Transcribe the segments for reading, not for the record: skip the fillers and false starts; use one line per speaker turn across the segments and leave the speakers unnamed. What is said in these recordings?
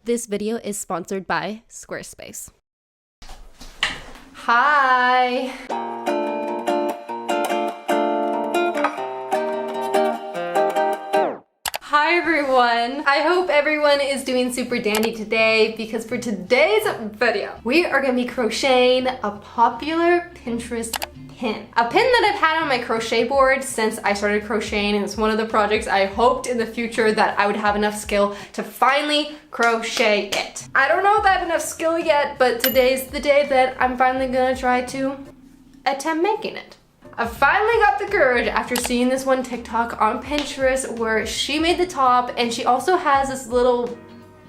This video is sponsored by Squarespace. Hi! Hi everyone! I hope everyone is doing super dandy today because for today's video, we are going to be crocheting a popular Pinterest pin. A pin that I've had on my crochet board since I started crocheting, and it's one of the projects I hoped in the future that I would have enough skill to finally crochet it. I don't know if I have enough skill yet, but today's the day that I'm finally gonna try to attempt making it. I finally got the courage after seeing this one TikTok on Pinterest where she made the top, and she also has this little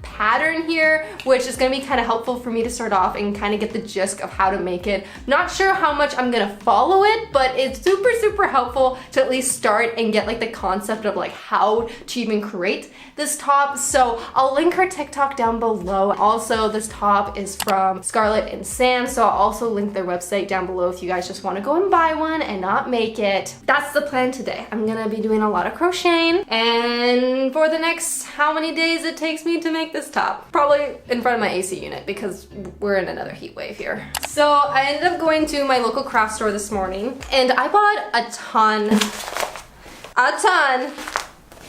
pattern here, which is going to be kind of helpful for me to start off and kind of get the gist of how to make it. Not sure how much I'm going to follow it, but it's super helpful to at least start and get like the concept of like how to even create this top. So I'll link her TikTok down below. Also, this top is from Scarlett and Sam, so I'll also link their website down below if you guys just want to go and buy one and not make it. That's the plan today. I'm gonna be doing a lot of crocheting, and for the next how many days it takes me to make this top, probably in front of my AC unit because we're in another heat wave here. So I ended up going to my local craft store this morning and I bought a ton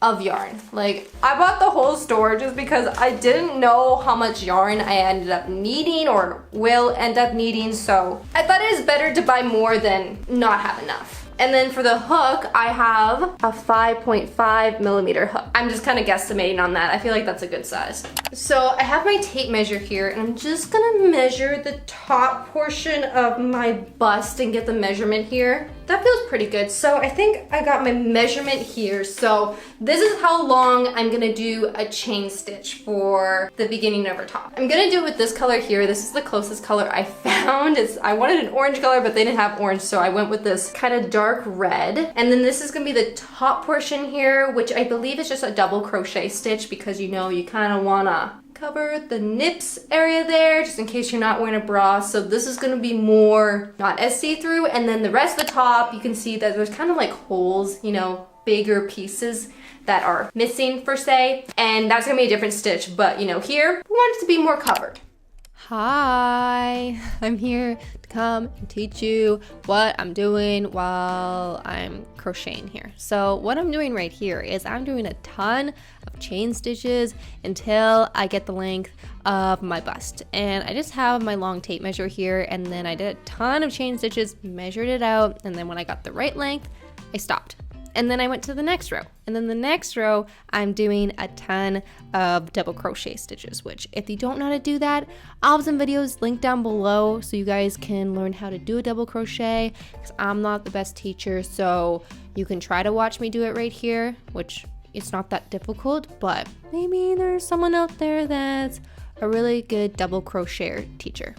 of yarn. Like, I bought the whole store just because I didn't know how much yarn I ended up needing or will end up needing, so I thought it was better to buy more than not have enough. And then for the hook, I have a 5.5 millimeter hook. I'm just kind of guesstimating on that. I feel like that's a good size. So I have my tape measure here, and I'm just gonna measure the top portion of my bust and get the measurement here. That feels pretty good. So I think I got my measurement here. So this is how long I'm gonna do a chain stitch for the beginning of our top. I'm gonna do it with this color here. This is the closest color I found. I wanted an orange color, but they didn't have orange, so I went with this kind of dark red. And then this is gonna be the top portion here, which I believe is just a double crochet stitch because you know you kind of wanna cover the nips area there just in case you're not wearing a bra. So this is going to be more not as see-through, and then the rest of the top you can see that there's kind of like holes, you know, bigger pieces that are missing per se, and that's gonna be a different stitch, but you know, here we want it to be more covered. Hi, I'm here to come and teach you what I'm doing while I'm crocheting here. So what I'm doing right here is I'm doing a ton of chain stitches until I get the length of my bust. And I just have my long tape measure here, and then I did a ton of chain stitches, measured it out, and then when I got the right length, I stopped. And then I went to the next row. And then the next row, I'm doing a ton of double crochet stitches, which if you don't know how to do that, I'll have some videos linked down below so you guys can learn how to do a double crochet, because I'm not the best teacher. So you can try to watch me do it right here, which it's not that difficult, but maybe there's someone out there that's a really good double crocheter teacher.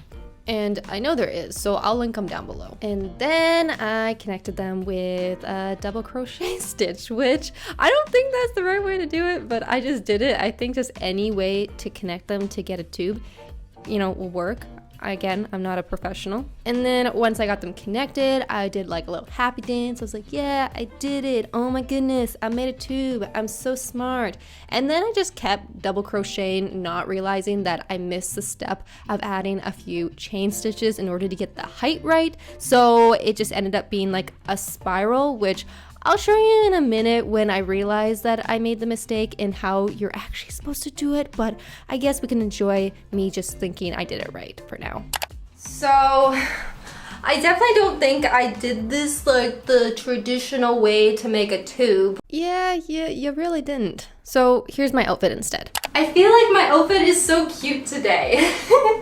And I know there is, so I'll link them down below. And then I connected them with a double crochet stitch, which I don't think that's the right way to do it, but I just did it. I think just any way to connect them to get a tube, you know, will work. Again, I'm not a professional. And then once I got them connected, I did like a little happy dance. I was like, yeah, I did it. Oh my goodness, I made a tube. I'm so smart. And then I just kept double crocheting, not realizing that I missed the step of adding a few chain stitches in order to get the height right. So it just ended up being like a spiral, which I'll show you in a minute when I realize that I made the mistake and how you're actually supposed to do it, but I guess we can enjoy me just thinking I did it right for now. So I definitely don't think I did this like the traditional way to make a tube. Yeah, you really didn't. So here's my outfit instead. I feel like my outfit is so cute today.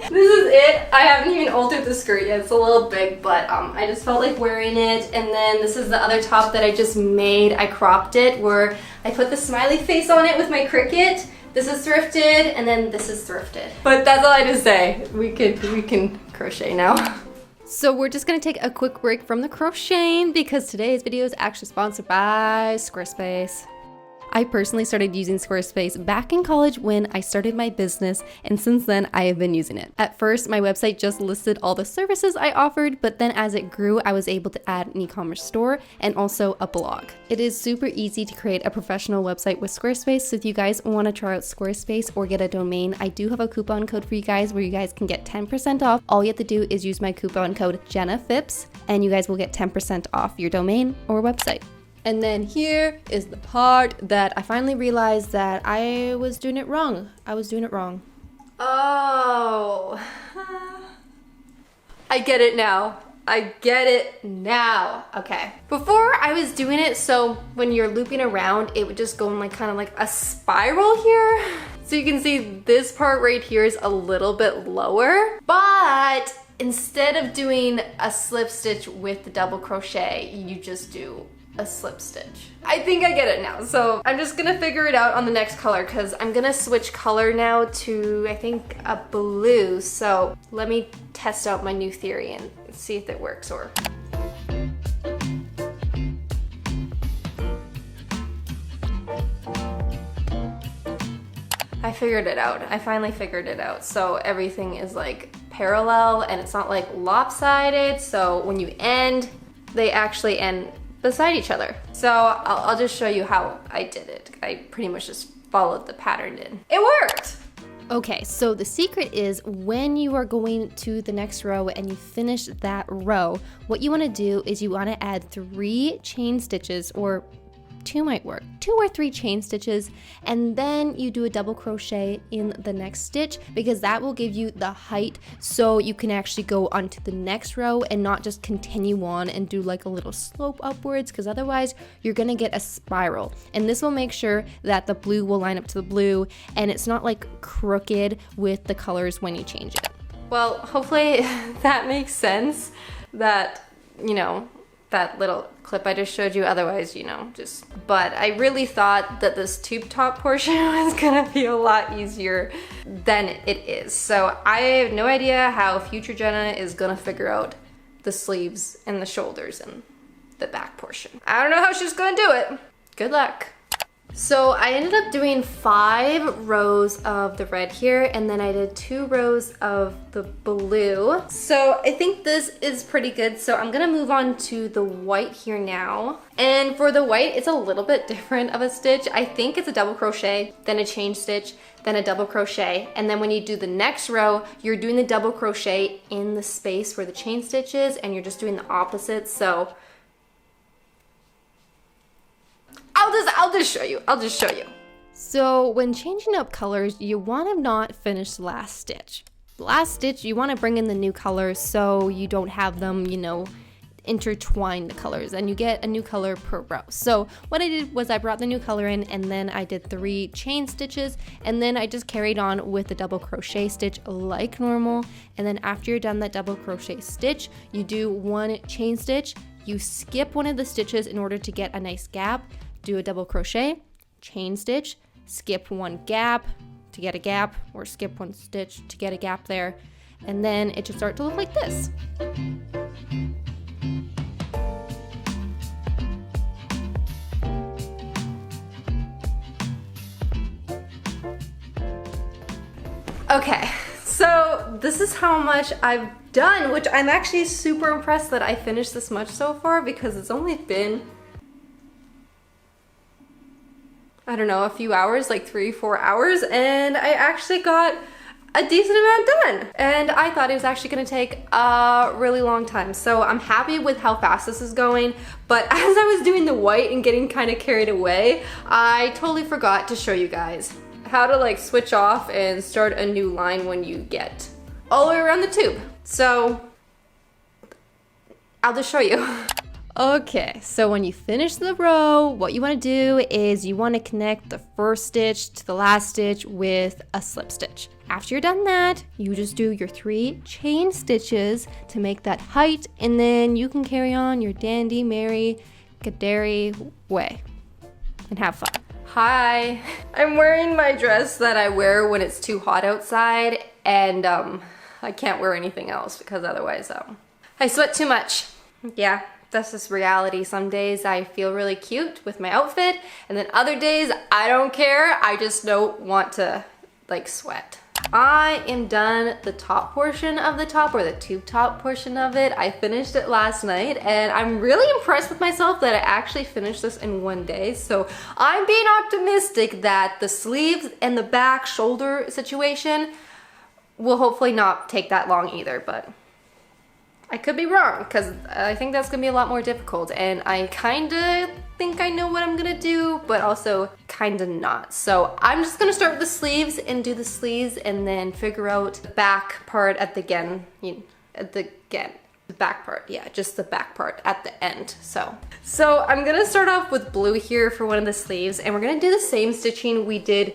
This is it. I haven't even altered the skirt yet. It's a little big, but I just felt like wearing it. And then this is the other top that I just made. I cropped it where I put the smiley face on it with my Cricut. This is thrifted, and then this is thrifted. But that's all I had to say. We can crochet now. So we're just gonna take a quick break from the crocheting because today's video is actually sponsored by Squarespace.
I personally started using Squarespace back in college when I started my business, and since then I have been using it. At first, my website just listed all the services I offered, but then as it grew, I was able to add an e-commerce store and also a blog. It is super easy to create a professional website with Squarespace, so if you guys want to try out Squarespace or get a domain, I do have a coupon code for you guys where you guys can get 10% off. All you have to do is use my coupon code JennaPhipps, and you guys will get 10% off your domain or website. And then here is the part that I finally realized that I was doing it wrong.
Oh. I get it now. Okay. Before I was doing it, so when you're looping around, it would just go in like kind of like a spiral here. So you can see this part right here is a little bit lower, but instead of doing a slip stitch with the double crochet, you just do a slip stitch. I think I get it now. So I'm just gonna figure it out on the next color because I'm gonna switch color now to, I think, a blue. So let me test out my new theory and see if it works or... I figured it out. I finally figured it out. So everything is like parallel and it's not like lopsided. So when you end, they actually end beside each other. So I'll just show you how I did it. I pretty much just followed the pattern in. It worked!
Okay, so the secret is when you are going to the next row and you finish that row, what you want to do is you want to add 3 chain stitches, or 2 might work, 2 or 3 chain stitches, and then you do a double crochet in the next stitch because that will give you the height so you can actually go onto the next row and not just continue on and do like a little slope upwards, because otherwise you're gonna get a spiral. And this will make sure that the blue will line up to the blue and it's not like crooked with the colors when you change it.
Well, hopefully that makes sense, that, you know, that little clip I just showed you, otherwise, you know, just... But I really thought that this tube top portion was gonna be a lot easier than it is. So I have no idea how future Jenna is gonna figure out the sleeves and the shoulders and the back portion. I don't know how she's gonna do it. Good luck. So I ended up doing 5 rows of the red here, and then I did 2 rows of the blue. So I think this is pretty good. So I'm gonna move on to the white here now. And for the white, it's a little bit different of a stitch. I think it's a double crochet, then a chain stitch, then a double crochet. And then when you do the next row, you're doing the double crochet in the space where the chain stitch is, and you're just doing the opposite. So I'll just show you.
So when changing up colors, you want to not finish the last stitch. The last stitch, you want to bring in the new colors so you don't have them, you know, intertwine the colors, and you get a new color per row. So what I did was I brought the new color in, and then I did 3 chain stitches, and then I just carried on with the double crochet stitch like normal. And then after you're done that double crochet stitch, you do 1 chain stitch, you skip one of the stitches in order to get a nice gap, do a double crochet, chain stitch, skip 1 gap to get a gap, or skip 1 stitch to get a gap there, and then it should start to look like this.
Okay, so this is how much I've done, which I'm actually super impressed that I finished this much so far, because it's only been, I don't know, a few hours, like 3-4 hours, and I actually got a decent amount done. And I thought it was actually gonna take a really long time. So I'm happy with how fast this is going, but as I was doing the white and getting kind of carried away, I totally forgot to show you guys how to like switch off and start a new line when you get all the way around the tube. So I'll just show you.
Okay, so when you finish the row, what you want to do is you want to connect the first stitch to the last stitch with a slip stitch. After you're done that, you just do your 3 chain stitches to make that height, and then you can carry on your dandy merry Kaderi way and have fun.
Hi, I'm wearing my dress that I wear when it's too hot outside, and I can't wear anything else because otherwise I sweat too much. Yeah, That's just reality. Some days I feel really cute with my outfit, and then other days I don't care. I just don't want to like sweat. I am done the top portion of the top, or the tube top portion of it. I finished it last night and I'm really impressed with myself that I actually finished this in one day. So I'm being optimistic that the sleeves and the back shoulder situation will hopefully not take that long either, but I could be wrong because I think that's gonna be a lot more difficult, and I kinda think I know what I'm gonna do, but also kinda not. So I'm just gonna start with the sleeves and do the sleeves and then figure out the back part at the back part, yeah, just the back part at the end. So I'm gonna start off with blue here for one of the sleeves, and we're gonna do the same stitching we did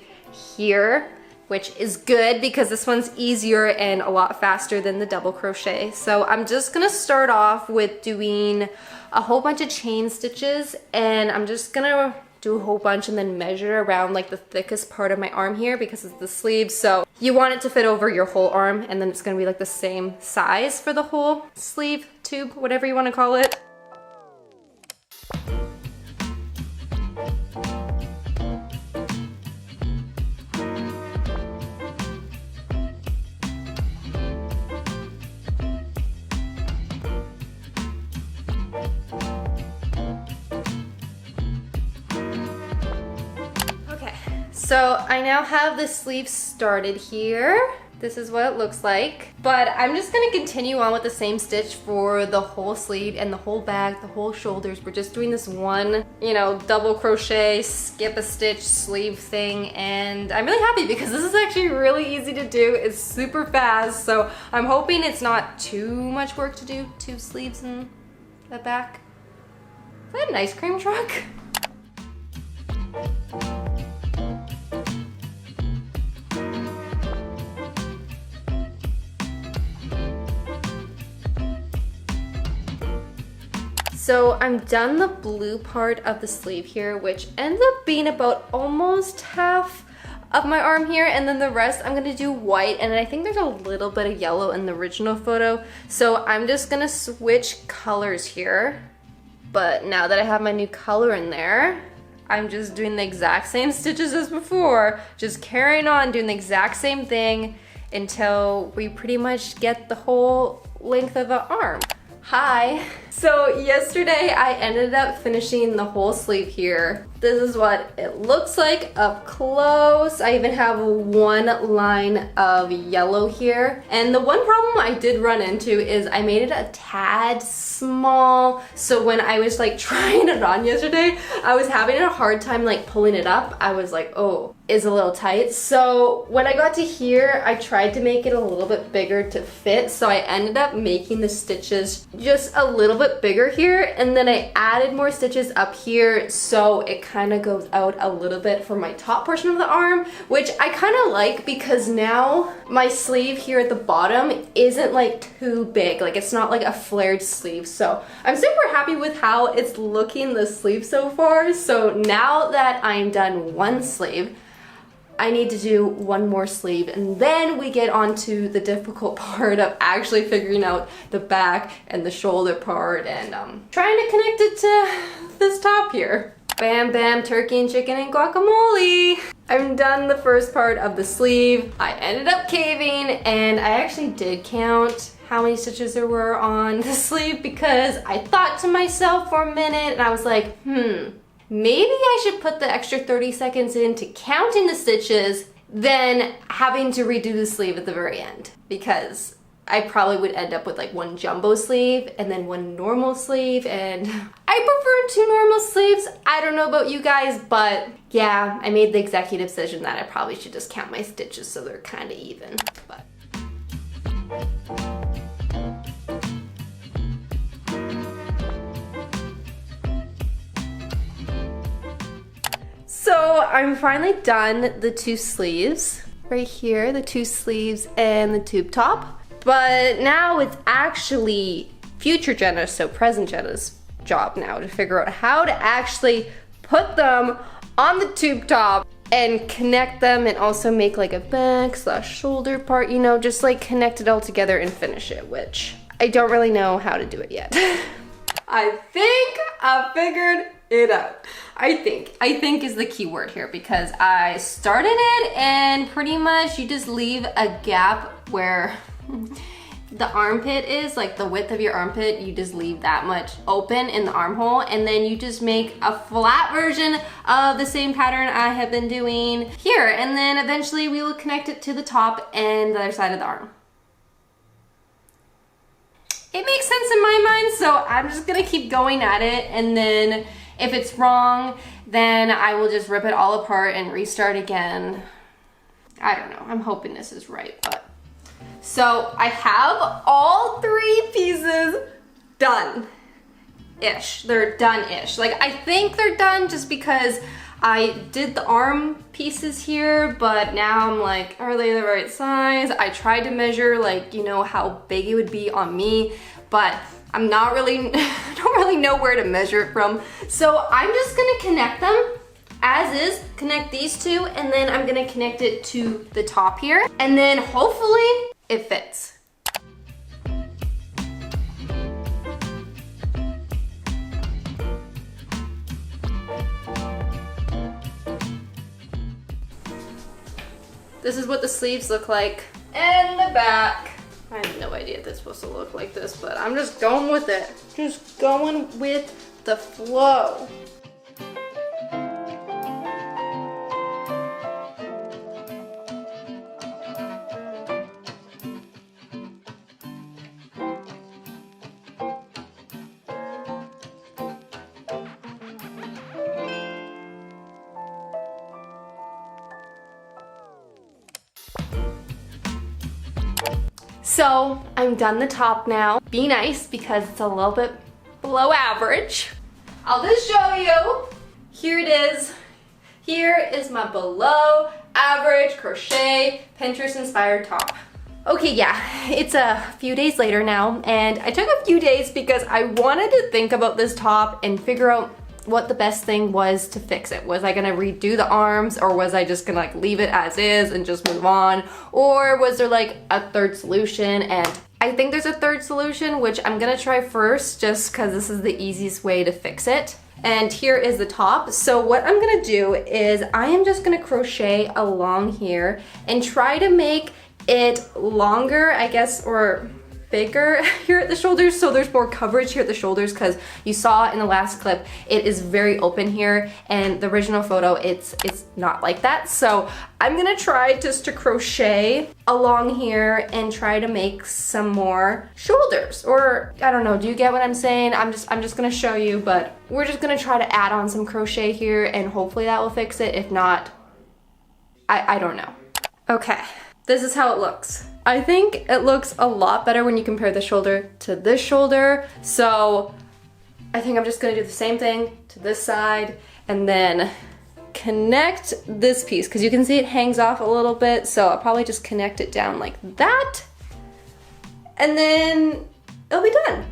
here, which is good because this one's easier and a lot faster than the double crochet. So I'm just gonna start off with doing a whole bunch of chain stitches, and I'm just gonna do a whole bunch and then measure around like the thickest part of my arm here because it's the sleeve. So you want it to fit over your whole arm, and then it's gonna be like the same size for the whole sleeve, tube, whatever you wanna call it. So I now have the sleeve started here. This is what it looks like. But I'm just gonna continue on with the same stitch for the whole sleeve and the whole back, the whole shoulders. We're just doing this one, you know, double crochet, skip a stitch sleeve thing. And I'm really happy because this is actually really easy to do. It's super fast. So I'm hoping it's not too much work to do 2 sleeves in the back. Is that an ice cream truck? So I'm done the blue part of the sleeve here, which ends up being about almost half of my arm here, and then the rest I'm gonna do white, and I think there's a little bit of yellow in the original photo. So I'm just gonna switch colors here. But now that I have my new color in there, I'm just doing the exact same stitches as before, just carrying on doing the exact same thing until we pretty much get the whole length of the arm. Hi! So yesterday I ended up finishing the whole sleeve here. This is what it looks like up close. I even have one line of yellow here. And the one problem I did run into is I made it a tad small. So when I was like trying it on yesterday, I was having a hard time like pulling it up. I was like, oh, it's a little tight. So when I got to here, I tried to make it a little bit bigger to fit. So I ended up making the stitches just a little bit bigger here, and then I added more stitches up here so it kind of goes out a little bit for my top portion of the arm, which I kind of like because now my sleeve here at the bottom isn't like too big, like it's not like a flared sleeve. So I'm super happy with how it's looking, the sleeve so far. So now that I'm done one sleeve, I need to do one more sleeve, and then we get on to the difficult part of actually figuring out the back and the shoulder part and trying to connect it to this top here. Bam bam, turkey and chicken and guacamole! I'm done the first part of the sleeve. I ended up caving, and I actually did count how many stitches there were on the sleeve because I thought to myself for a minute and I was like, maybe I should put the extra 30 seconds into counting the stitches than having to redo the sleeve at the very end, because I probably would end up with like one jumbo sleeve and then one normal sleeve, and I prefer 2 normal sleeves. I don't know about you guys, but yeah, I made the executive decision that I probably should just count my stitches so they're kind of even. But so I'm finally done the 2 sleeves right here, the 2 sleeves and the tube top. But now it's actually future Jenna's, so present Jenna's job now to figure out how to actually put them on the tube top and connect them, and also make like a back / shoulder part, you know, just like connect it all together and finish it, which I don't really know how to do it yet. I think I figured it out. I think is the key word here because I started it and pretty much you just leave a gap where the armpit is, like the width of your armpit, you just leave that much open in the armhole, and then you just make a flat version of the same pattern I have been doing here, and then eventually we will connect it to the top and the other side of the arm. It makes sense in my mind, so I'm just gonna keep going at it, and then if it's wrong, then I will just rip it all apart and restart again. I don't know, I'm hoping this is right, but. So I have all 3 pieces done-ish. They're done-ish. Like, I think they're done just because I did the arm pieces here, but now I'm like, are they the right size? I tried to measure, like, you know, how big it would be on me, but I'm not really, I don't really know where to measure it from. So I'm just gonna connect them as is, connect these 2, and then I'm gonna connect it to the top here, and then hopefully it fits. This is what the sleeves look like, and the back. I have no idea if it's supposed to look like this, but I'm just going with it. Just going with the flow. So I'm done the top now. Be nice because it's a little bit below average. I'll just show you. Here it is. Here is my below average crochet Pinterest inspired top. Okay, yeah, it's a few days later now, and I took a few days because I wanted to think about this top and figure out what the best thing was to fix it. Was I gonna redo the arms, or was I just gonna like leave it as is and just move on? Or was there like a third solution? And I think there's a third solution, which I'm gonna try first just because this is the easiest way to fix it. And here is the top. So what I'm gonna do is I am just gonna crochet along here and try to make it longer, I guess, or bigger here at the shoulders, so there's more coverage here at the shoulders, because you saw in the last clip it is very open here, and the original photo it's not like that. So I'm gonna try just to crochet along here and try to make some more shoulders, or I don't know, do you get what I'm saying? I'm just gonna show you, but we're just gonna try to add on some crochet here and hopefully that will fix it. If not, I don't know. Okay, this is how it looks. I think it looks a lot better when you compare the shoulder to this shoulder. So I think I'm just gonna do the same thing to this side and then connect this piece, because you can see it hangs off a little bit. So I'll probably just connect it down like that and then it'll be done.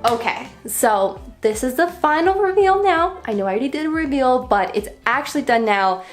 Okay, so this is the final reveal now. I know I already did a reveal, but it's actually done now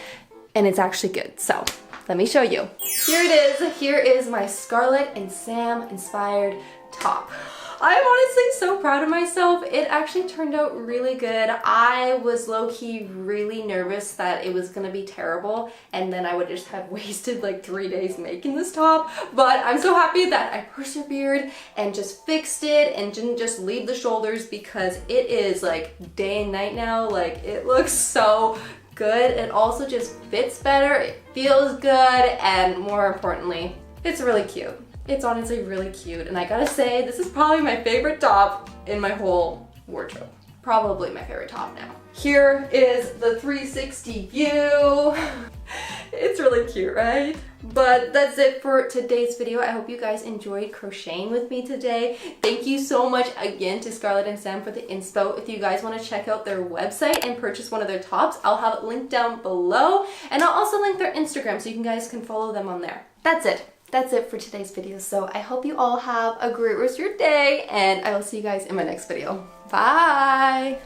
and it's actually good. So let me show you. Here it is. Here is my Scarlett and Sam inspired top. I'm honestly so proud of myself. It actually turned out really good. I was low-key really nervous that it was gonna be terrible and then I would just have wasted like 3 days making this top, but I'm so happy that I persevered and just fixed it and didn't just leave the shoulders, because it is like day and night now. Like, it looks so good. It also just fits better, it feels good, and more importantly, it's really cute. It's honestly really cute, and I gotta say, this is probably my favorite top in my whole wardrobe. Probably my favorite top now. Here is the 360 view. It's really cute, right? But that's it for today's video. I hope you guys enjoyed crocheting with me today. Thank you so much again to Scarlett and Sam for the inspo. If you guys want to check out their website and purchase one of their tops, I'll have it linked down below. And I'll also link their Instagram so you guys can follow them on there. That's it. That's it for today's video. So I hope you all have a great rest of your day, and I will see you guys in my next video. Bye!